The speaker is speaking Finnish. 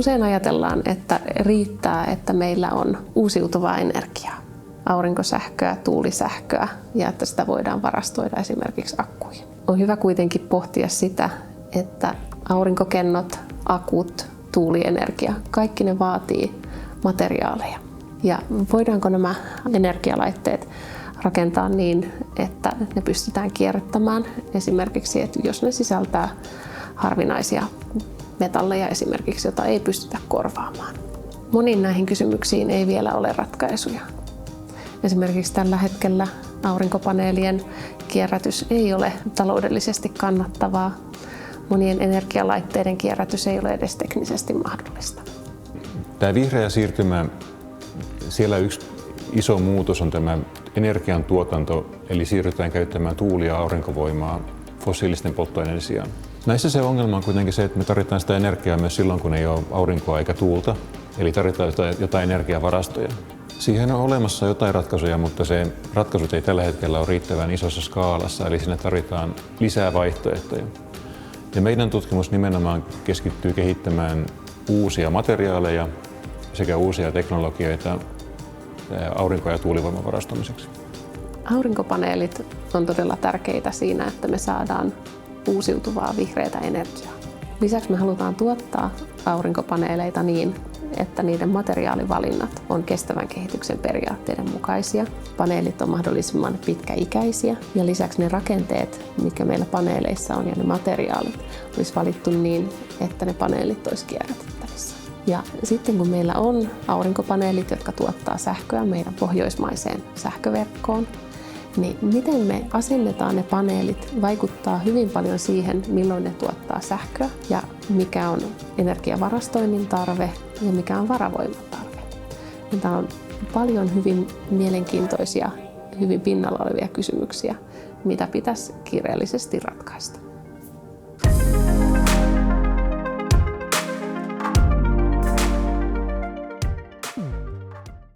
Usein ajatellaan, että riittää, että meillä on uusiutuvaa energiaa, aurinkosähköä, tuulisähköä ja että sitä voidaan varastoida esimerkiksi akkuihin. On hyvä kuitenkin pohtia sitä, että aurinkokennot, akut, tuulienergia, kaikki ne vaatii materiaaleja. Ja voidaanko nämä energialaitteet rakentaa niin, että ne pystytään kierrättämään esimerkiksi, että jos ne sisältää harvinaisia metalleja esimerkiksi, jota ei pystytä korvaamaan. Moniin näihin kysymyksiin ei vielä ole ratkaisuja. Esimerkiksi tällä hetkellä aurinkopaneelien kierrätys ei ole taloudellisesti kannattavaa. Monien energialaitteiden kierrätys ei ole edes teknisesti mahdollista. Tämä vihreä siirtymä, siellä yksi iso muutos on tämä energiantuotanto, eli siirrytään käyttämään tuuli- ja aurinkovoimaa fossiilisten polttoaineiden sijaan. Näissä se ongelma on kuitenkin se, että me tarvitaan sitä energiaa myös silloin, kun ei ole aurinkoa eikä tuulta, eli tarvitaan jotain energiavarastoja. Siihen on olemassa jotain ratkaisuja, mutta se ratkaisut ei tällä hetkellä ole riittävän isossa skaalassa, eli sinne tarvitaan lisää vaihtoehtoja. Ja meidän tutkimus nimenomaan keskittyy kehittämään uusia materiaaleja sekä uusia teknologioita aurinko- ja tuulivoiman varastamiseksi. Aurinkopaneelit on todella tärkeitä siinä, että me saadaan uusiutuvaa vihreätä energiaa. Lisäksi me halutaan tuottaa aurinkopaneeleita niin, että niiden materiaalivalinnat on kestävän kehityksen periaatteiden mukaisia. Paneelit on mahdollisimman pitkäikäisiä ja lisäksi ne rakenteet, mitkä meillä paneeleissa on ja ne materiaalit olisi valittu niin, että ne paneelit olisi kierrätettävissä. Ja sitten kun meillä on aurinkopaneelit, jotka tuottaa sähköä meidän pohjoismaiseen sähköverkkoon, niin miten me asennetaan ne paneelit vaikuttaa hyvin paljon siihen, milloin ne tuottaa sähköä ja mikä on energiavarastoinnin tarve ja mikä on varavoiman tarve. Tämä on paljon hyvin mielenkiintoisia, hyvin pinnalla olevia kysymyksiä, mitä pitäisi kiireellisesti ratkaista.